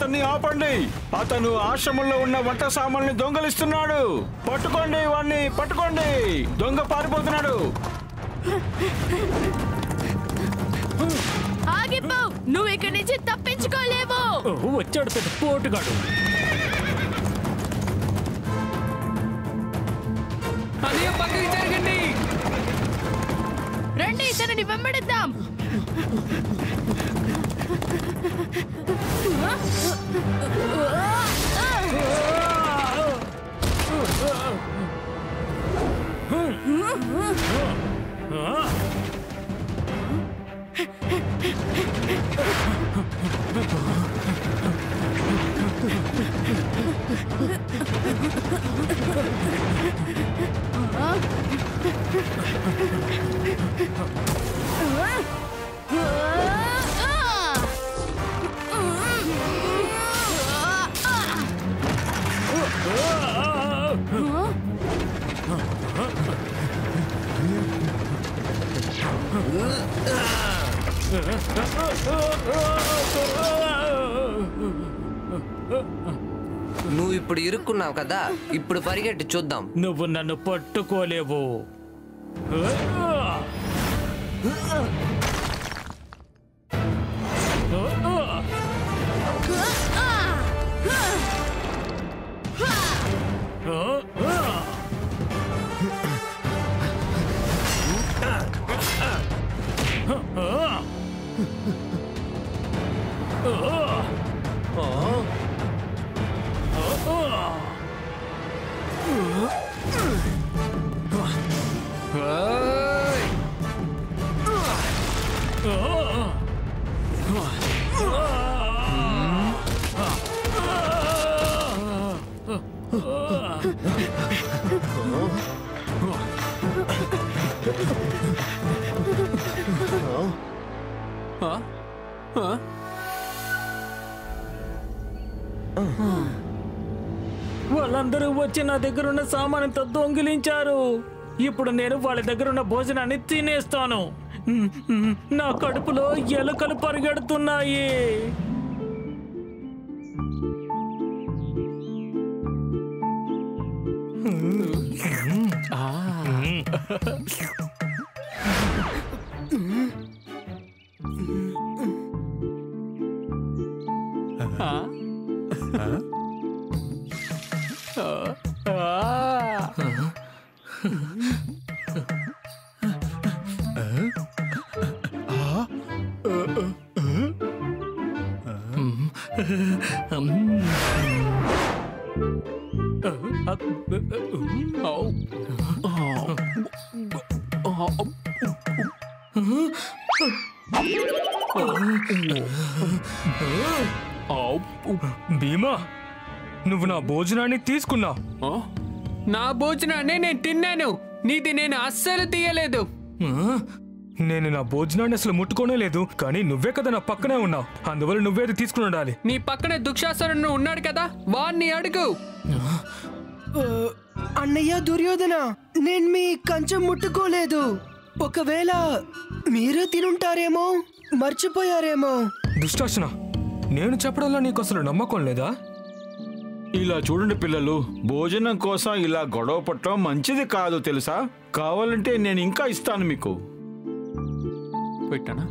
అతన్ని ఆపండి. అతను ఆశ్రమంలో ఉన్న వంట సామాన్ని దొంగలిస్తున్నాడు. పట్టుకోండి వాణ్ణి, పట్టుకోండి. దొంగ పారిపోతున్నాడు. ఆగిపో, నువ్వు ఇక్కడి నుంచి తప్పించుకోలేవు. వచ్చాడు పెద్ద పోటుగాడు. అదే పక్కకి జరగండి. రండి, ఇతనిని వెంబడిద్దాం. నువ్వు ఇప్పుడు ఇరుక్కున్నావు కదా, ఇప్పుడు పరిగెట్టి చూద్దాం. నువ్వు నన్ను పట్టుకోలేవు. వాళ్ళందరూ వచ్చి నా దగ్గరున్న సామానంతో దొంగిలించారు. ఇప్పుడు నేను వాళ్ళ దగ్గరున్న భోజనాన్ని తినేస్తాను. నా కడుపులో ఎలుకలు పరిగెడుతున్నాయి. భీమా, నువ్వు నా భోజనాన్ని తీసుకున్నావు. నా భోజనాన్ని నేను తిన్నాను, నీది నేను అస్సలు తీయలేదు. నేను నా భోజనాన్ని అసలు ముట్టుకోనే లేదు, కానీ నువ్వే కదా నా పక్కనే ఉన్నావు. అందువల్ల నువ్వేది తీసుకుని ఉండాలి. నీ పక్కనే దుశ్శాసనుడు ఉన్నాడు కదా, వాణ్ణి అడుగు. అన్నయ్య దుర్యోధన, నేను మీ కంచం ముట్టుకోలేదు. ఒకవేళ మీరే తినుంటారేమో, మర్చిపోయారేమో. దుశ్శాసన, నేను చెప్పడంలో నీకు అసలు నమ్మకం లేదా? ఇలా చూడండి పిల్లలు, భోజనం కోసం ఇలా గొడవ పట్టడం మంచిది కాదు తెలుసా. కావాలంటే నేను ఇంకా ఇస్తాను మీకు. పెట్టానా?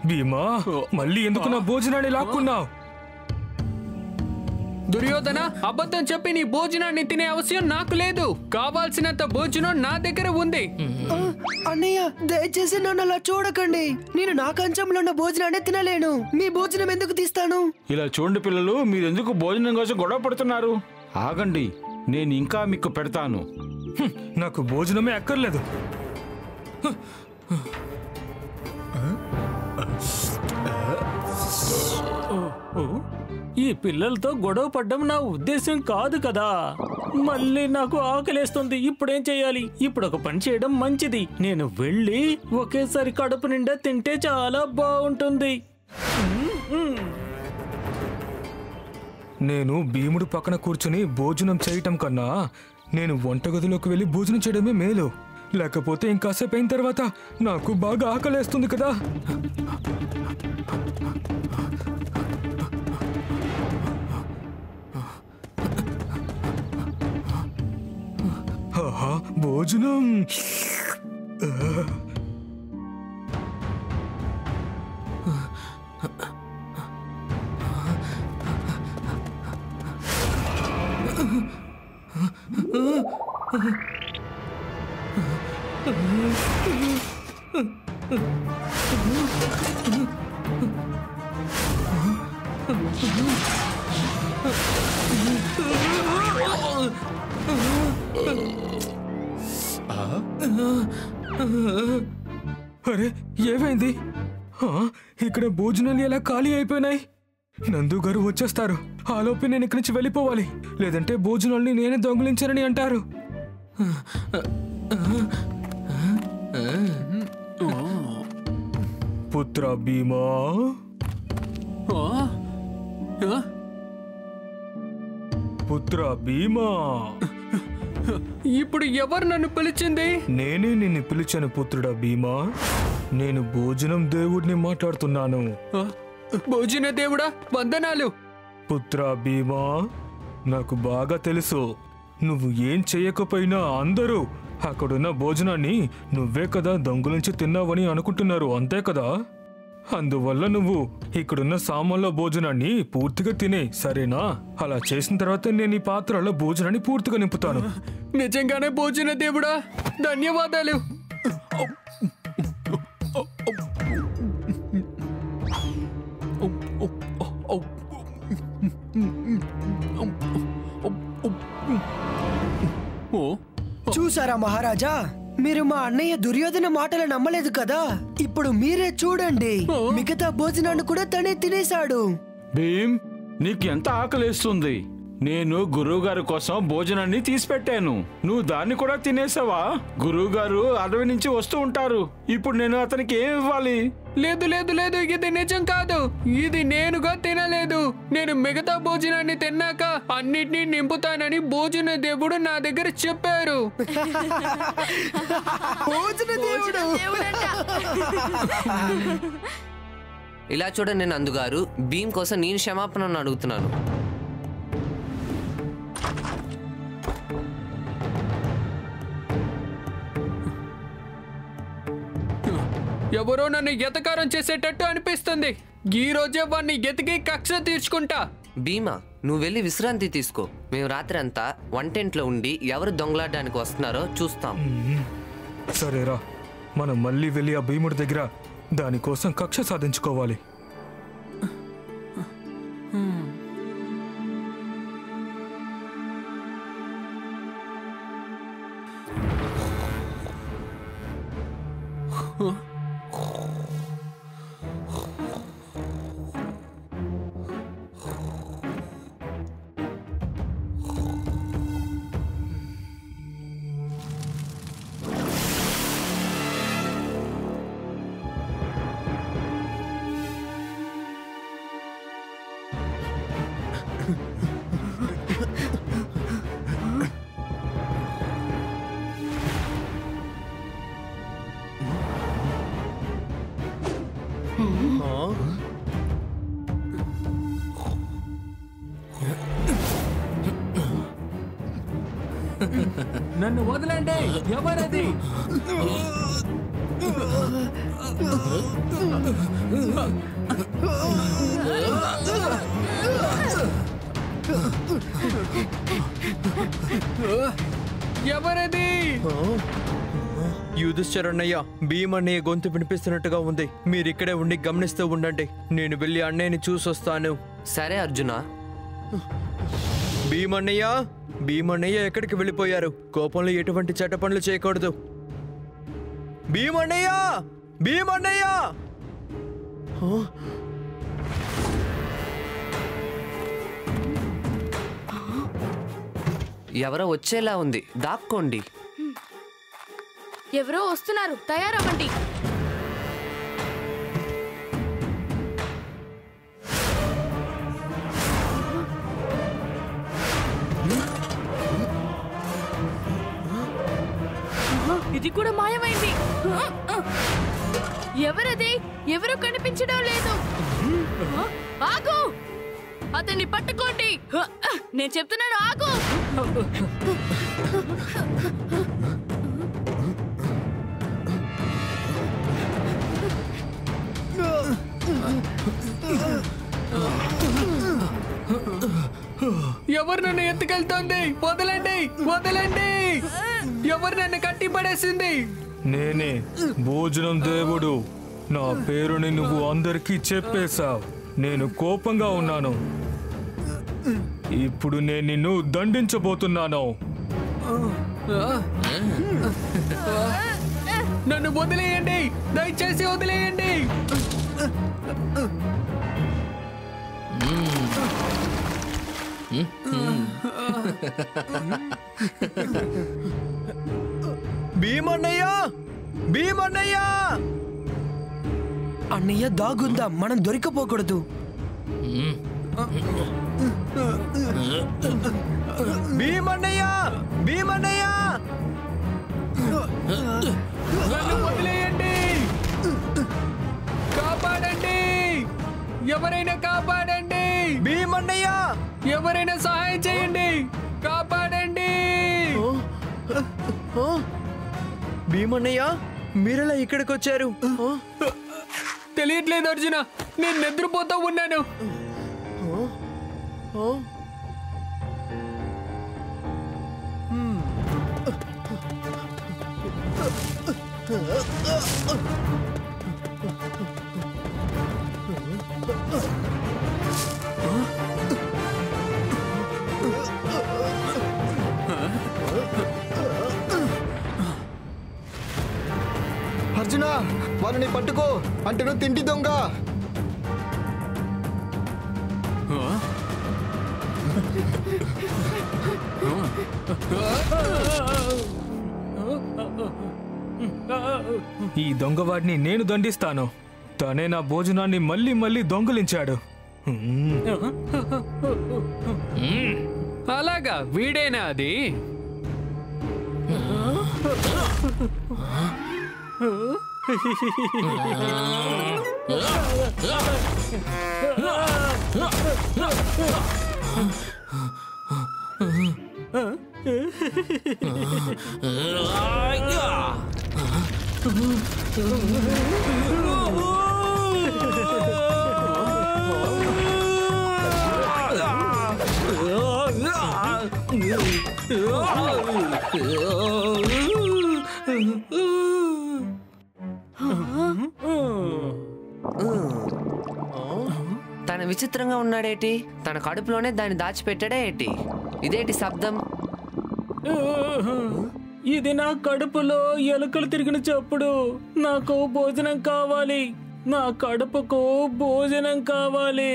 భీమా, మళ్ళీ ఎందుకు నా భోజనాన్ని లాక్కున్నావు? దుర్యోధన, అబద్ధం చెప్పి నీ భోజనాన్ని తినే అవసరం నాకు లేదు. కావాల్సినంత భోజనం నా దగ్గర ఉంది. అన్నయ్య, దయచేసి నన్ను అలా చూడకండి. నేను నా కంచంలో ఉన్న భోజనాన్ని తినలేను. మీ భోజనం ఎందుకు తీస్తాను? ఇలా చూడండి పిల్లలు, మీరు ఎందుకు భోజనం కోసం గొడవ పడుతున్నారు? ఆగండి, నేను ఇంకా మీకు పెడతాను. నాకు భోజనమే అక్కర్లేదు. ఈ పిల్లలతో గొడవ పడ్డం నా ఉద్దేశం కాదు కదా. మళ్ళీ నాకు ఆకలేస్తుంది. ఇప్పుడేం చేయాలి? ఇప్పుడు ఒక పని చేయడం మంచిది. నేను వెళ్ళి ఒకేసారి కడుపు నిండా తింటే చాలా బాగుంటుంది. నేను భీముడు పక్కన కూర్చుని భోజనం చేయటం కన్నా నేను వంటగదిలోకి వెళ్ళి భోజనం చేయడమే మేలు. లేకపోతే ఇంకాసేపు అయిన తర్వాత నాకు బాగా ఆకలేస్తుంది కదా. ఆహా, భోజనం. అరే, ఏమైంది? ఇక్కడ భోజనాలు ఎలా ఖాళీ అయిపోయినాయి? నందు గారు వచ్చేస్తారు. ఆలోపే నేను ఇక్కడి నుంచి వెళ్ళిపోవాలి, లేదంటే భోజనాల్ని నేనే దొంగిలించానని అంటారు. పుత్ర భీమా, పుత్ర భీమా, ఇప్పుడు ఎవరు నన్ను పిలిచింది? నేనే నిన్ను పిలిచాను పుత్రుడా భీమా. నేను భోజనం దేవుడిని మాట్లాడుతున్నాను. భోజన దేవుడా, వందనాలు. పుత్ర భీమా, నాకు బాగా తెలుసు నువ్వు ఏం చేయకపోయినా అందరూ అక్కడున్న భోజనాన్ని నువ్వే కదా దొంగలించి తిన్నావని అనుకుంటున్నారు, అంతే కదా? అందువల్ల నువ్వు ఇక్కడున్న సామాన్ల భోజనాన్ని పూర్తిగా తినే, సరేనా? అలా చేసిన తర్వాత నేను ఈ పాత్రలో భోజనాన్ని పూర్తిగా నింపుతాను. నిజంగానే భోజన దేవుడా, ధన్యవాదాలు. చూసారా మహారాజా, మీరు మా అన్నయ్య దుర్యోధన మాటలు నమ్మలేదు కదా. ఇప్పుడు మీరే చూడండి, మిగతా భోజనాన్ని కూడా తనే తినేశాడు. భీమ్, నీకు ఎంత ఆకలేస్తుంది? నేను గురువుగారి కోసం భోజనాన్ని తీసిపెట్టాను, నువ్వు దాన్ని కూడా తినేసావా? గురువుగారు అడవి నుంచి వస్తూ ఉంటారు. ఇప్పుడు నేను అతనికి ఏం ఇవ్వాలి? లేదు లేదు లేదు, ఇది నిజం కాదు. ఇది నేనుగా తినలేదు. నేను మిగతా భోజనాన్ని తిన్నాక అన్నిటినీ నింపుతానని భోజన దేవుడు నా దగ్గర చెప్పారు. భోజన దేవుడు. ఇలా చూడండి నందుగారు, భీమ్ కోసం నేను క్షమాపణను అడుగుతున్నాను. ఎవరో నన్ను ఎతకారం చేసేటట్టు అనిపిస్తుంది. ఈ రోజే వాడిని ఎతికి కక్ష తీర్చుకుంటా. భీమా, నువ్వు వెళ్ళి విశ్రాంతి తీసుకో. మేము రాత్రి అంతా వంటింట్లో ఉండి ఎవరు దొంగలాడడానికి వస్తున్నారో చూస్తాం. సరేరా, మనం మళ్ళీ వెళ్ళి ఆ భీముడి దగ్గర దానికోసం కక్ష సాధించుకోవాలి. నన్ను వదలండి. ఎవరది? ఎవరది? యుధిష్ఠిరన్నయ్య, భీమ్ అన్నయ్య గొంతు వినిపిస్తున్నట్టుగా ఉంది. మీరు ఇక్కడే ఉండి గమనిస్తూ ఉండండి. నేను వెళ్ళి అన్నయ్యని చూసొస్తాను. సరే అర్జున. భీమ్ అన్నయ్య, భీమన్నయ్య ఎక్కడికి వెళ్ళిపోయారు? కోపంలో ఎటువంటి చెడ్డ పనులు చేయకూడదు. భీమన్నయ్య! భీమన్నయ్య! ఎవరో వచ్చేలా ఉంది, దాక్కోండి. ఎవరో వస్తున్నారు, తయారవ్వండి. ఇది కూడా మాయమైంది. ఎవరది? ఎవరు కనిపించడం లేదు. ఆగు! అతన్ని పట్టుకోండి. నేను చెప్తున్నాను, ఆగు. ఎవరు నన్ను ఎత్తుకెళ్తోంది? వదలండి, వదలండి! ఎవరు నన్ను కట్టి పడేసింది? నేనే భోజనం దేవుడు. నా పేరుని నువ్వు అందరికీ చెప్పేశావు. నేను కోపంగా ఉన్నాను. ఇప్పుడు నేను నిన్ను దండించబోతున్నాను. నన్ను వదిలేయండి, దయచేసి వదిలేయండి. భీమన్నయ్య! భీమన్నయ్య! అన్నయ్య దాగుందాం, మనం దొరికిపోకూడదు. భీమన్నయ్య! భీమన్నయ్య! నన్ను వదిలేయండి, కాపాడండి, ఎవరైనా కాపాడండి. భీమన్నయ్య! ఎవరైనా సహాయం చేయండి, కాపాడండి. భీమన్నయ్య, మీరెలా ఇక్కడికి వచ్చారు? తెలియట్లేదు అర్జున, నేను నిద్రపోతూ ఉన్నాను. అర్జున, వాళ్ళని పట్టుకో, అంటేను తిండి దొంగ. ఈ దొంగవాడిని నేను దండిస్తాను. తనే నా భోజనాన్ని మళ్ళీ మళ్ళీ దొంగలించాడు. అలాగా, వీడేనా అది? తన విచిత్రంగా ఉన్నాడేటి? తన కడుపులోనే దాన్ని దాచిపెట్టాడే ఏటి? ఇదేటి శబ్దం? ఇది నా కడుపులో ఎలుకలు తిరిగిన చప్పుడు. నాకు భోజనం కావాలి, నా కడుపుకు భోజనం కావాలి.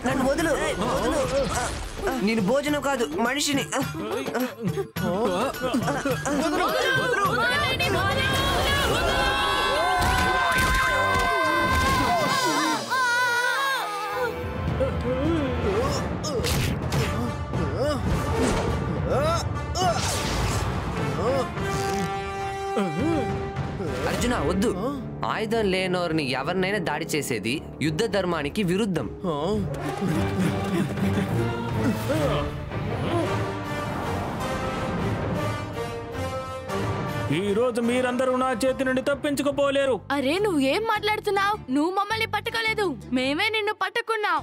నన్ను వదులు, నేను భోజనం కాదు, మనిషిని. అర్జున వద్దు. ఆయుధం లేనోరిని ఎవరినైనా దాడి చేసేది యుద్ధ ధర్మానికి విరుద్ధం. ఈ రోజు మీరందరూ నా చేతి నుండి తప్పించుకోపోలేరు. అరే, నువ్వేం మాట్లాడుతున్నావు? నువ్వు మమ్మల్ని పట్టుకోలేదు, మేమే నిన్ను పట్టుకున్నాం.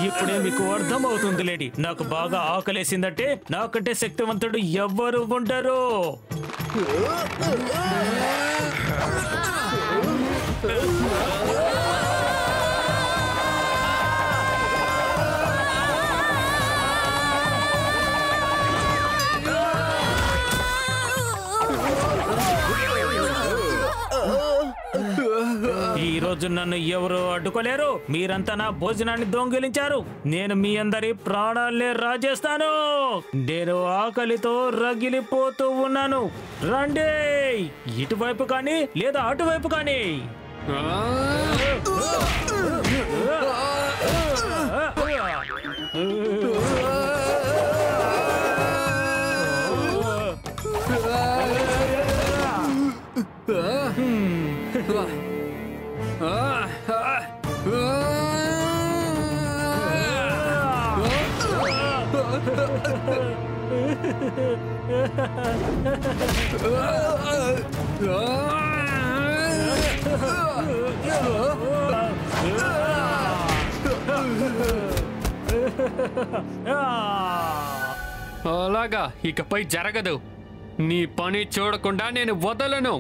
ఇప్పుడే మీకు అర్థం అవుతుంది లేడీ. నాకు బాగా ఆకలేసిందంటే నాకంటే శక్తివంతుడు ఎవ్వరు ఉండరు. ఈ రోజు నన్ను ఎవరు అడ్డుకోలేరు. మీరంతా నా భోజనాన్ని దొంగిలించారు. నేను మీ అందరి ప్రాణాలనే రాజేస్తాను. నేను ఆకలితో రగిలిపోతూ ఉన్నాను. రండి, ఇటువైపు కానీ లేదా అటువైపు కానీ. అలాగా ఇకపై జరగదు. నీ పని చూడకుండా నేను వదలను.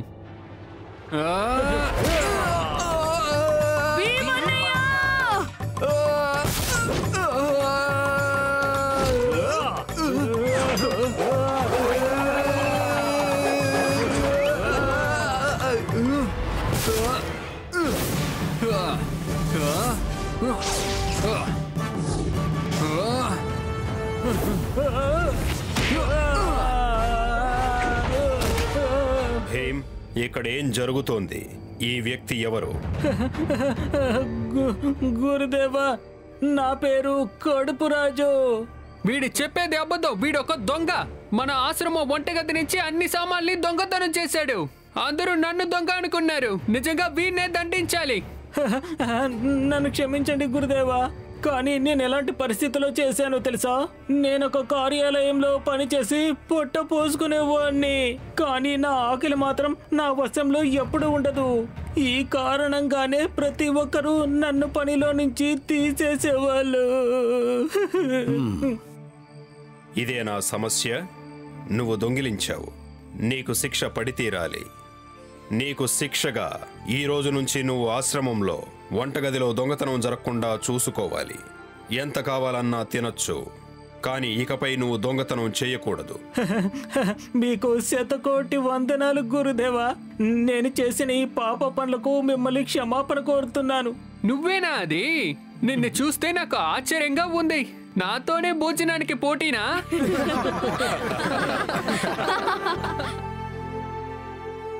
భీమ్, ఇక్కడ ఏం జరుగుతోంది? ఈ వ్యక్తి ఎవరు? గురుదేవా, నా పేరు కడుపురాజు. వీడు చెప్పేది అబద్ధం. వీడొక దొంగ. మన ఆశ్రమం వంటగది నుంచి అన్ని సామాన్లు దొంగతనం చేశాడు. అందరూ నన్ను దొంగ అనుకున్నారు. నిజంగా వీడినే దండించాలి. నన్ను క్షమించండి గురుదేవా, కానీ నేను ఎలాంటి పరిస్థితిలో చేశానో తెలుసా? నేను ఒక కార్యాలయంలో పనిచేసి పొట్ట పోసుకునేవాడిని. కానీ నా ఆకలి మాత్రం నా వశంలో ఎప్పుడు ఉండదు. ఈ కారణంగానే ప్రతి ఒక్కరూ నన్ను పనిలో నుంచి తీసేసేవాళ్ళు. ఇదే నా సమస్య. నువ్వు దొంగిలించావు. నీకు శిక్ష పడి తీరాలి. నీకు శిక్షగా ఈ రోజు నుంచి నువ్వు ఆశ్రమంలో వంటగదిలో దొంగతనం జరగకుండా చూసుకోవాలి. ఎంత కావాలన్నా తినొచ్చు, కానీ ఇకపై నువ్వు దొంగతనం చేయకూడదు. మీకు శతకోటి వందనాలు గురుదేవా. నేను చేసిన ఈ పాప పనులకు మిమ్మల్ని క్షమాపణ కోరుతున్నాను. నువ్వేనా అది? నిన్ను చూస్తే నాకు ఆశ్చర్యంగా ఉంది. నాతోనే భోజనానికి పోటీనా?